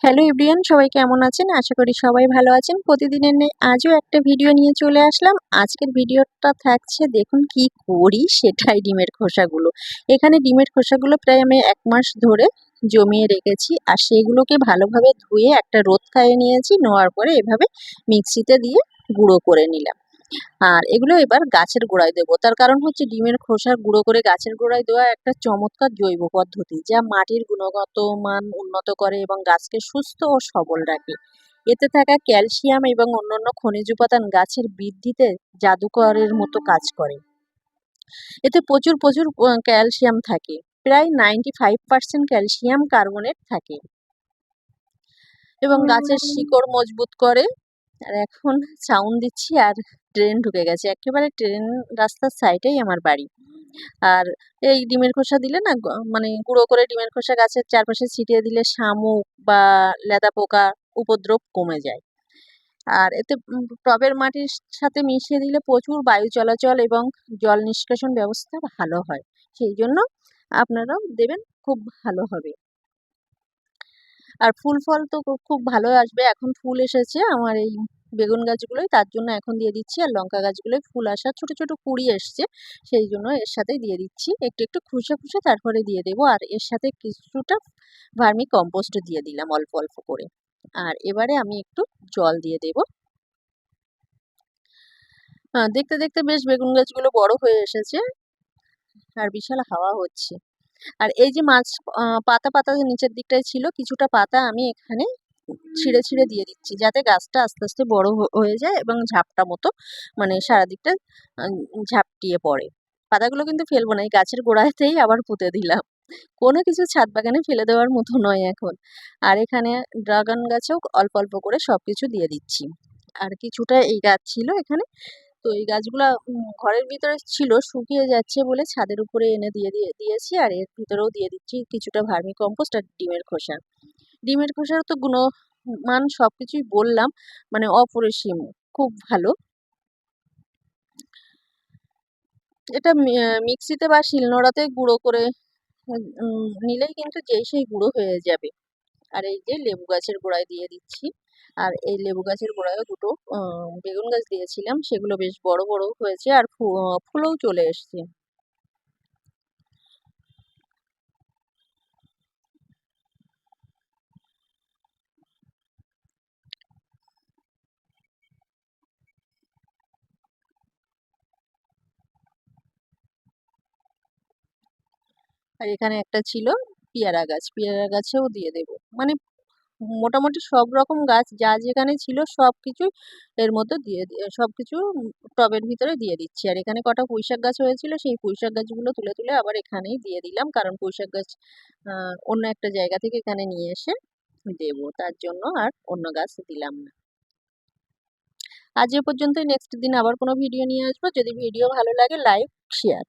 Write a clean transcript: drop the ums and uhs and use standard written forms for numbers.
Hello everyone, সবাই কেমন আছেন? আশা করি সবাই ভালো আছেন। প্রতিদিনের ন্যায় আজও একটা ভিডিও নিয়ে চলে আসলাম। আজকের ভিডিওটা থাকছে দেখুন কি করি সেটাই ডিমের খোসাগুলো। এখানে ডিমের খোসাগুলো প্রায় আমি ১ মাস ধরে জমিয়ে রেখেছি। আর সেগুলোকে ভালোভাবে ধুয়ে একটা রোদ খাইয়ে নিয়েছি। নেওয়ার পরে এভাবে মিক্সিতে দিয়ে গুঁড়ো করে নিলাম। আর এগুলো এবার গাছের গোড়ায় দেবো। তার কারণ হচ্ছে ডিমের খোসা গুঁড়ো করে গাছের গোড়ায় দেওয়া একটা চমৎকার জৈব পদ্ধতি, যা মাটির গুণগত মান উন্নত করে এবং গাছকে সুস্থ ও সবল রাখে। এতে থাকা ক্যালসিয়াম এবং অন্যান্য খনিজ উপাদান গাছের বৃদ্ধিতে জাদুকরের মতো কাজ করে। এতে প্রচুর ক্যালসিয়াম থাকে। প্রায় 95% ক্যালসিয়াম কার্বনেট থাকে এবং গাছের শিকড় মজবুত করে। আর এখন সাউন্ড দিচ্ছি আর ট্রেন ঢুকে গেছে। একেবারে ট্রেন রাস্তার সাইডেই আমার বাড়ি। আর এই ডিমের খোসা দিলে না মানে গুঁড়ো করে ডিমের খোসা গাছের চারপাশে ছিটিয়ে দিলে শামুক বা লেদা পোকার উপদ্রব কমে যায়। আর এতে টবের মাটির সাথে মিশিয়ে দিলে প্রচুর বায়ু চলাচল এবং জল নিষ্কাশন ব্যবস্থা ভালো হয়। সেই জন্য আপনারাও দেবেন, খুব ভালো হবে। আর ফুল ফল তো খুব ভালো আসবে। এখন ফুল এসেছে আমার এই বেগুন গাছগুলোয়, তার জন্য এখন দিয়ে দিচ্ছি। আর লঙ্কা গাছগুলোয় ফুল আসা ছোট কুঁড়ি এসছে, সেই জন্য এর সাথেই দিয়ে দিচ্ছি। একটু খুসে তারপরে দিয়ে দেবো। আর এর সাথে কিছুটা ভার্মি কম্পোস্ট দিয়ে দিলাম অল্প করে। আর এবারে আমি একটু জল দিয়ে দেবো। দেখতে বেশ বেগুন গাছগুলো বড় হয়ে এসেছে আর বিশাল হাওয়া হচ্ছে। আর এই যে মাছ পাতা যে নিচের দিকটায় ছিল, কিছুটা পাতা আমি এখানে ছিঁড়ে দিয়ে দিচ্ছি, যাতে গাছটা আস্তে বড় হয়ে যায় এবং ঝাপটা মতো মানে সারাদিকটা ঝাপটিয়ে পড়ে। পাতাগুলো কিন্তু ফেলবো না, এই গাছের গোড়াতেই আবার পুঁতে দিলাম। কোনো কিছু ছাদ বাগানে ফেলে দেওয়ার মতো নয় এখন। আর এখানে ড্রাগন গাছেও অল্প করে সবকিছু দিয়ে দিচ্ছি। আর কিছুটা এই গাছ ছিল এখানে, তো এই গাছগুলা ঘরের ভিতরে ছিল, শুকিয়ে যাচ্ছে বলে ছাদের উপরে এনে দিয়েছি। আর এর ভিতরেও দিয়ে দিচ্ছি কিছুটা ভার্মি কম্পোস্ট আর ডিমের খোসা। ডিমের খোসার তো গুণমান সবকিছুই বললাম, মানে অপরিসীম, খুব ভালো। এটা মিক্সিতে বা শিলনোড়াতে গুঁড়ো করে নিলেই কিন্তু যেই সেই গুঁড়ো হয়ে যাবে। আর এই যে লেবু গাছের গোড়ায় দিয়ে দিচ্ছি। আর এই লেবু গাছের গোড়ায়ও দুটো বেগুন গাছ দিয়েছিলাম, সেগুলো বেশ বড় হয়েছে আর ফুলও চলে এসছে। আর এখানে একটা ছিল পেয়ারা গাছেও দিয়ে দেব। মানে মোটামুটি সব রকম গাছ যা যেখানে ছিল সবকিছুই এর মধ্যে সবকিছু টবের ভিতরে দিয়ে দিচ্ছি। আর এখানে কটা পুঁইশাক গাছ হয়েছিল, সেই পুঁইশাক গাছগুলো তুলে আবার এখানেই দিয়ে দিলাম, কারণ পুঁইশাক গাছ অন্য একটা জায়গা থেকে এখানে নিয়ে এসে দেবো, তার জন্য আর অন্য গাছ দিলাম না। আজ এ পর্যন্তই। নেক্সট দিন আবার কোনো ভিডিও নিয়ে আসবো। যদি ভিডিও ভালো লাগে, লাইক, শেয়ার।